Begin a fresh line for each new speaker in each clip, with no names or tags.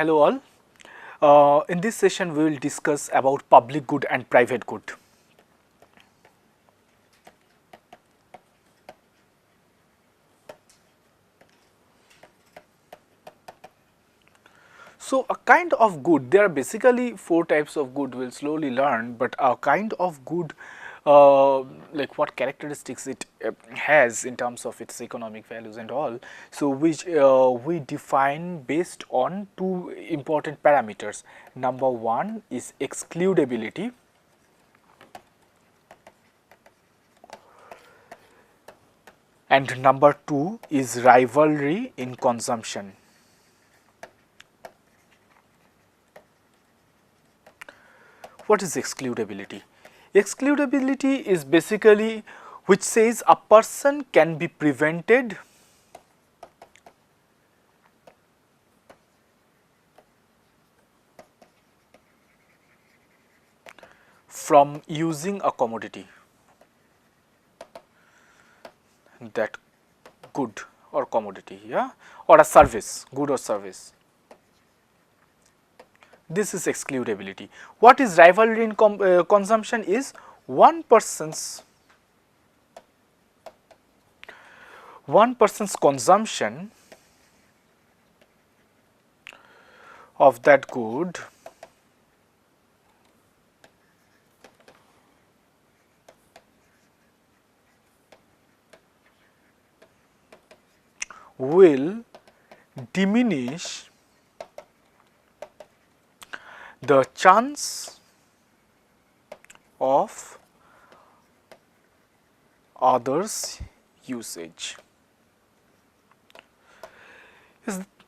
Hello all. In this session we will discuss about public good and private good. So a kind of good, there are basically four types of good we will slowly learn, but a kind of good like what characteristics it has in terms of its economic values and all, so which we define based on two important parameters. Number one is excludability, and number two is rivalry in consumption. What is excludability? Excludability is basically which says a person can be prevented from using a commodity, that good or commodity, yeah, or a service, good or service. This is excludability. What is rivalry in consumption is one person's consumption of that good will diminish the chance of others' usage.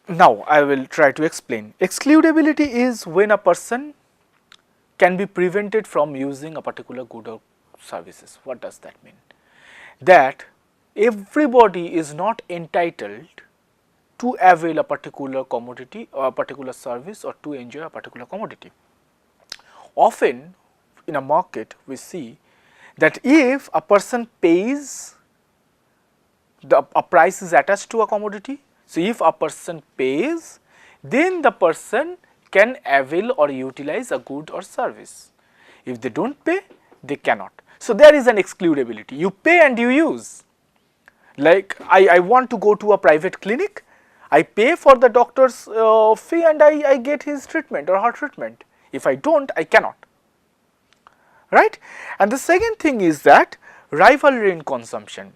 Now, I will try to explain. Excludability is when a person can be prevented from using a particular good or services. What does that mean? That everybody is not entitled to avail a particular commodity or a particular service or to enjoy a particular commodity. Often in a market we see that if a person pays, a price is attached to a commodity. So, if a person pays, then the person can avail or utilize a good or service. If they do not pay, they cannot. So, there is an excludability. You pay and you use. Like I want to go to a private clinic, I pay for the doctor's fee and I get his treatment or her treatment. If I do not, I cannot, right. And the second thing is that rivalry in consumption.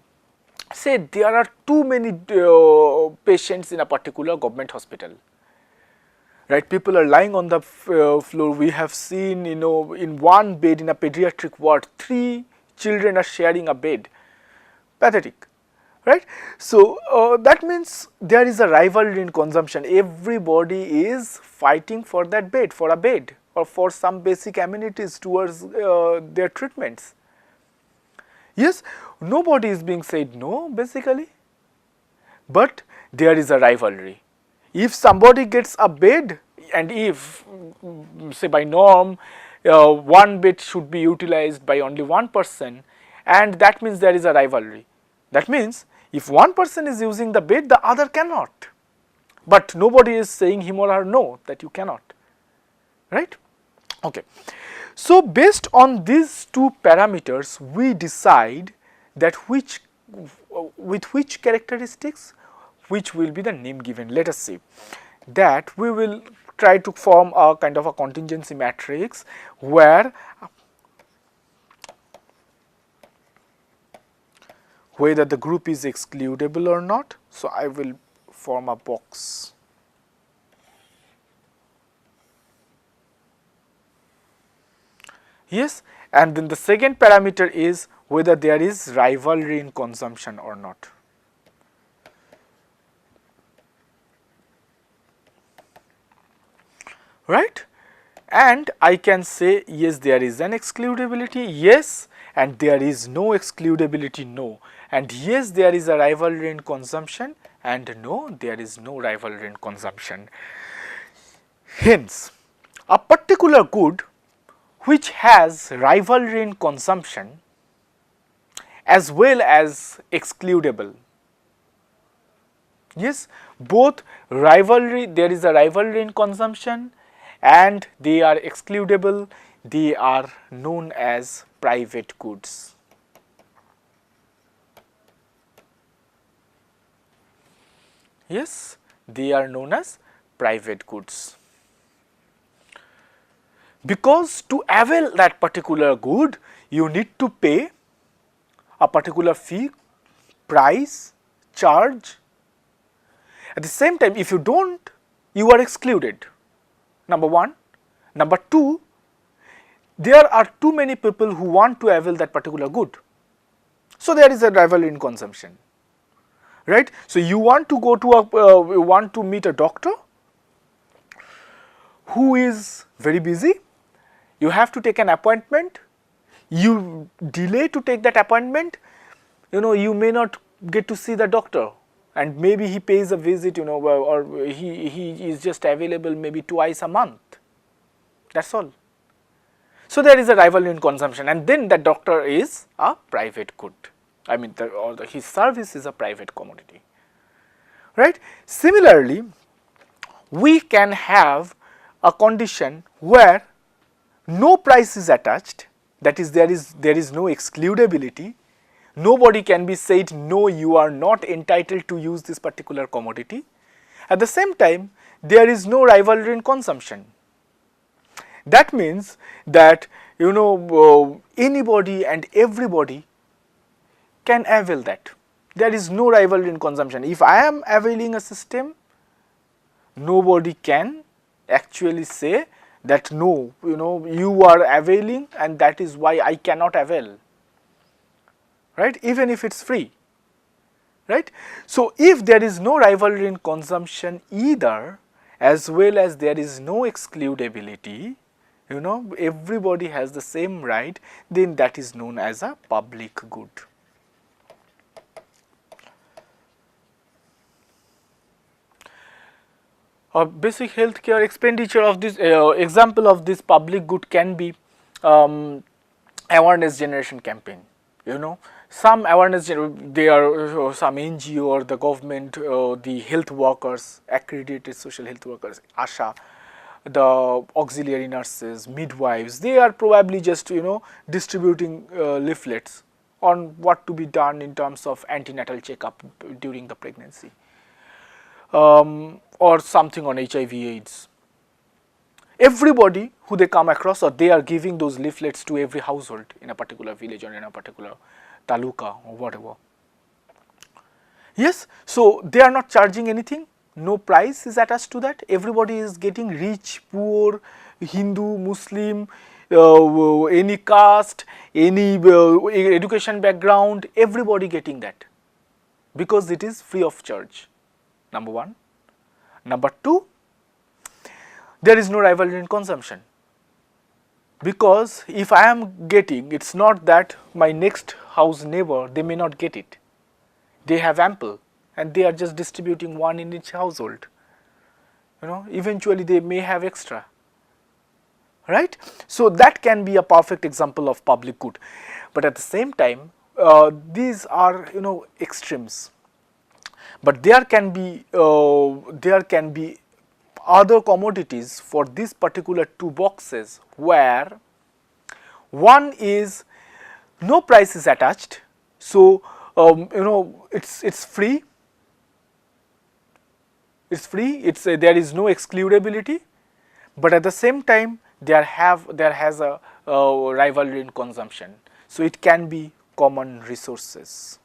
Say there are too many patients in a particular government hospital, right. People are lying on the floor. We have seen, in one bed in a pediatric ward, 3 children are sharing a bed. Pathetic. Right. So, that means there is a rivalry in consumption. Everybody is fighting for that bed, for a bed or for some basic amenities towards their treatments. Yes, nobody is being said no basically, but there is a rivalry. If somebody gets a bed and if say by norm one bed should be utilized by only one person, and that means there is a rivalry. That means if one person is using the bed, the other cannot, but nobody is saying him or her no, that you cannot, right. Okay. So, based on these two parameters, we decide that with which characteristics which will be the name given. Let us see that we will try to form a kind of a contingency matrix where whether the group is excludable or not. So, I will form a box. Yes, and then the second parameter is whether there is rivalry in consumption or not. Right? And I can say yes, there is an excludability, yes, and there is no excludability, no, and yes, there is a rivalry in consumption, and no, there is no rivalry in consumption. Hence, a particular good which has rivalry in consumption as well as excludable Yes, both rivalry, there is a rivalry in consumption and they are excludable, they are known as private goods. Yes, they are known as private goods. Because to avail that particular good, you need to pay a particular fee, price, charge. At the same time, if you don't, you are excluded. Number one. Number two, there are too many people who want to avail that particular good. So there is a rivalry in consumption, right? So you want to go to you want to meet a doctor who is very busy. You have to take an appointment. You delay to take that appointment. You may not get to see the doctor, and maybe he pays a visit, or he is just available maybe twice a month. That's all. So there is a rivalry in consumption, and then the doctor is a private good. I mean, his service is a private commodity, right? Similarly, we can have a condition where no price is attached, that is, there is no excludability. Nobody can be said, no, you are not entitled to use this particular commodity. At the same time, there is no rivalry in consumption. That means that anybody and everybody can avail that. There is no rivalry in consumption. If I am availing a system, nobody can actually say that no, you are availing and that is why I cannot avail, right? Even if it's free, right? So if there is no rivalry in consumption either, as well as there is no excludability, everybody has the same right, then that is known as a public good. A basic healthcare expenditure of this example of this public good can be awareness generation campaign. Some awareness, they are some NGO or the government, the health workers, accredited social health workers, ASHA, the auxiliary nurses, midwives, they are probably just distributing leaflets on what to be done in terms of antenatal checkup during the pregnancy. Or something on HIV/AIDS. Everybody who they come across, or they are giving those leaflets to every household in a particular village or in a particular taluka or whatever. Yes, so they are not charging anything, no price is attached to that. Everybody is getting, rich, poor, Hindu, Muslim, any caste, any education background, everybody getting that, because it is free of charge. Number one. Number two, there is no rivalry in consumption, because if I am getting, it's not that my next house neighbor, they may not get it. They have ample and they are just distributing one in each household. Eventually they may have extra, right? So that can be a perfect example of public good. But at the same time, these are extremes. But there can be other commodities for these particular two boxes, where one is no price is attached, so it's free. It's free. There is no excludability, but at the same time there has a rivalry in consumption. So it can be common resources.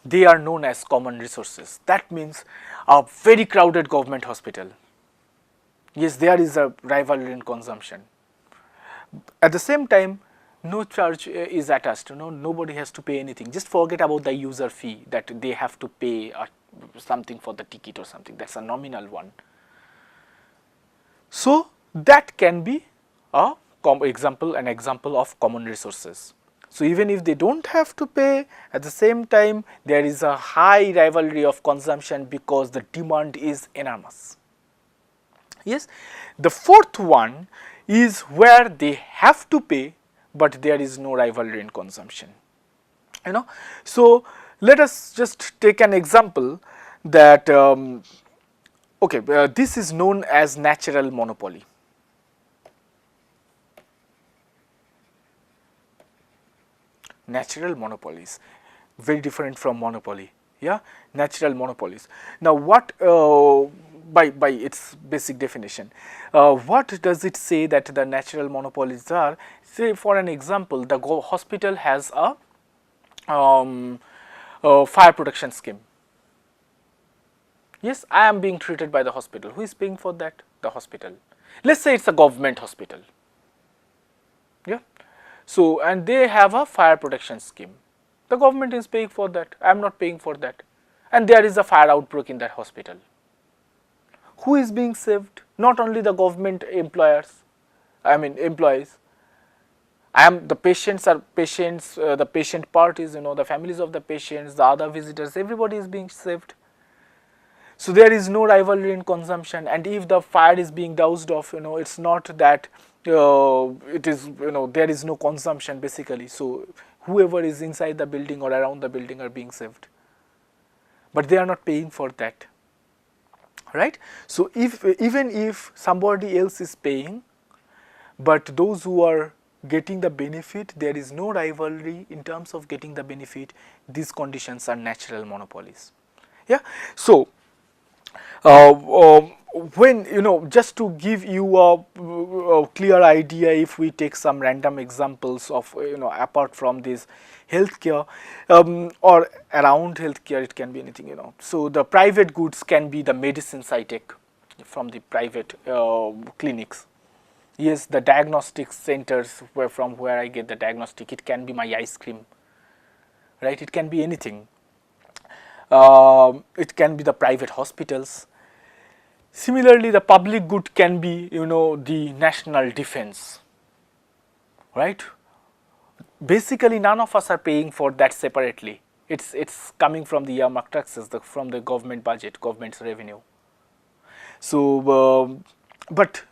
They are known as common resources. That means a very crowded government hospital. Yes, there is a rivalry in consumption. At the same time, no charge is attached. Nobody has to pay anything. Just forget about the user fee that they have to pay something for the ticket or something. That's a nominal one. So that can be an example of common resources. So even if they don't have to pay, at the same time there is a high rivalry of consumption because the demand is enormous. Yes, the fourth one is where they have to pay, but there is no rivalry in consumption. you know. So let us just take an example that okay, this is known as natural monopoly. Natural monopolies, very different from monopoly. Yeah, natural monopolies. Now what by its basic definition, what does it say that the natural monopolies are? Say for an example, the hospital has a fire protection scheme. Yes, I am being treated by the hospital. Who is paying for that? The hospital. Let's say it's a government hospital. Yeah. So, and they have a fire protection scheme. The government is paying for that. I am not paying for that. And there is a fire outbreak in that hospital. Who is being saved? Not only the government employers, I mean employees. I am the patients are patients, the patient parties, you know, the families of the patients, the other visitors, everybody is being saved. So there is no rivalry in consumption, and if the fire is being doused off, you know, it's not that it is, you know, there is no consumption basically. So whoever is inside the building or around the building are being saved, but they are not paying for that, right? So if even if somebody else is paying, but those who are getting the benefit, there is no rivalry in terms of getting the benefit, these conditions are natural monopolies. Yeah. So uh, uh, when, you know, just to give you a clear idea, if we take some random examples of, you know, apart from this healthcare or around healthcare, it can be anything, you know. So the private goods can be the medicines I take from the private clinics. Yes, the diagnostic centers from where I get the diagnostic, it can be my ice cream, right? It can be anything. It can be the private hospitals. Similarly, the public good can be, you know, the national defense, right? Basically, none of us are paying for that separately. It's coming from the earmark taxes, from the government budget, government's revenue. So, but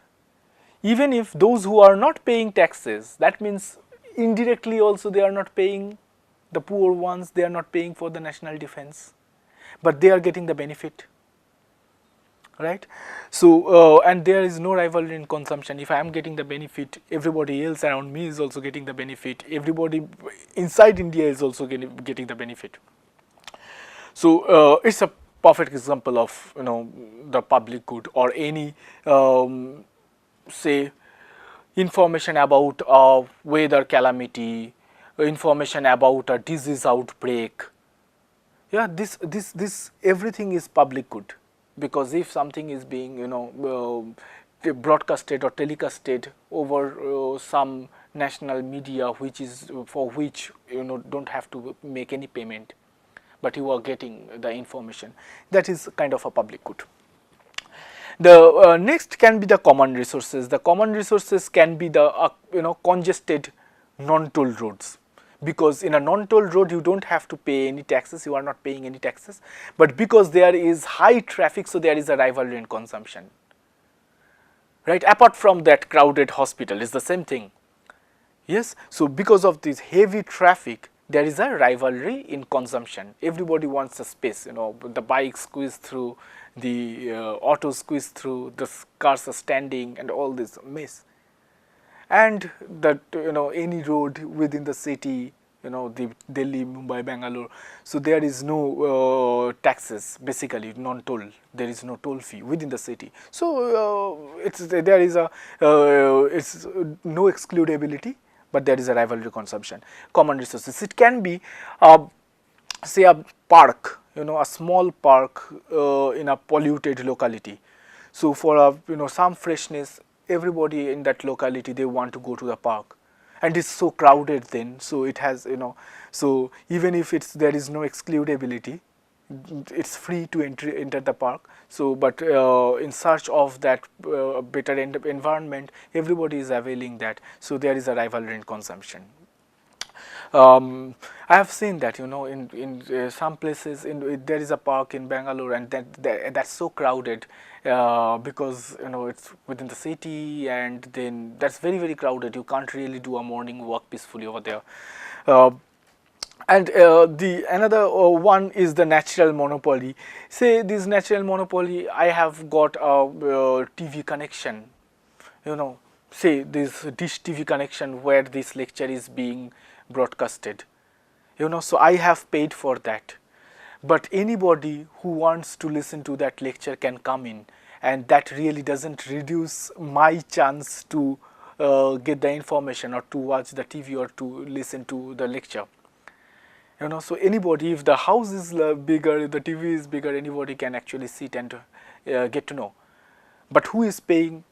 even if those who are not paying taxes, that means indirectly also they are not paying, the poor ones, they are not paying for the national defense, but they are getting the benefit, right? So and there is no rivalry in consumption. If I am getting the benefit, everybody else around me is also getting the benefit, everybody inside India is also getting the benefit. So it's a perfect example of, you know, the public good, or any say information about a weather calamity, information about a disease outbreak. Yeah, this everything is public good, because if something is being, you know, broadcasted or telecasted over some national media, which is for which, you know, don't have to make any payment, but you are getting the information, that is kind of a public good. The next can be the common resources. The common resources can be the you know, congested non-toll roads, because in a non-toll road you don't have to pay any taxes, you are not paying any taxes, but because there is high traffic, so there is a rivalry in consumption, right? Apart from that, crowded hospital is the same thing. Yes, so because of this heavy traffic, there is a rivalry in consumption. Everybody wants a space, you know, the bike squeeze through, the auto squeeze through, the cars are standing, and all this mess. And that, you know, any road within the city, you know, the Delhi, Mumbai, Bangalore, so there is no taxes, basically non-toll, there is no toll fee within the city. So it's, there is a it's no excludability, but there is a rivalry consumption. Common resources, it can be say a park, you know, a small park in a polluted locality. So for a, you know, some freshness, everybody in that locality, they want to go to the park, and it's so crowded then, so it has, you know, so even if it's, there is no excludability, it's free to enter the park. So but in search of that better environment, everybody is availing that, so there is a rivalry in consumption. I have seen that, you know, in some places, there is a park in Bangalore, and that's so crowded because, you know, it's within the city, and then that's very, very crowded. You can't really do a morning walk peacefully over there. And the another one is the natural monopoly. Say this natural monopoly, I have got a TV connection, you know, say this dish TV connection where this lecture is being broadcasted, you know, so I have paid for that, but anybody who wants to listen to that lecture can come in, and that really doesn't reduce my chance to get the information or to watch the TV or to listen to the lecture, you know. So anybody, if the house is bigger, if the TV is bigger, anybody can actually sit and get to know. But who is paying?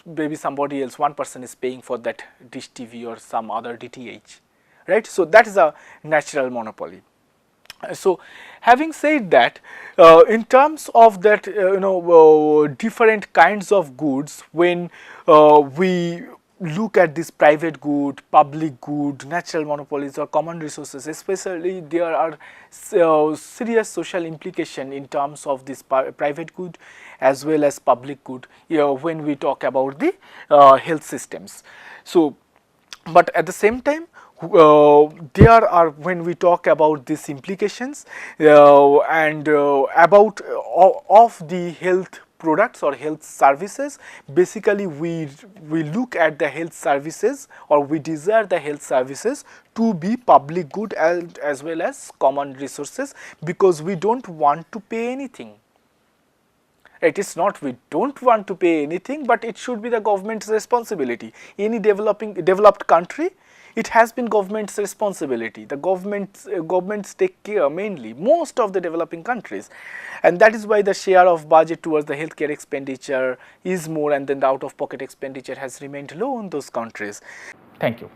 Maybe somebody else, one person is paying for that dish TV or some other DTH, right? So that is a natural monopoly. So having said that, in terms of that, different kinds of goods, when we look at this private good, public good, natural monopolies or common resources, especially there are serious social implication in terms of this private good as well as public good, when we talk about the health systems. So but at the same time, there are, when we talk about these implications and about of the health products or health services, basically we look at the health services, or we desire the health services to be public good as well as common resources, because we don't want to pay anything. It is not we don't want to pay anything, but it should be the government's responsibility. Any developed country, it has been government's responsibility. The governments take care mainly, most of the developing countries, and that is why the share of budget towards the healthcare expenditure is more, and then the out-of-pocket expenditure has remained low in those countries. Thank you.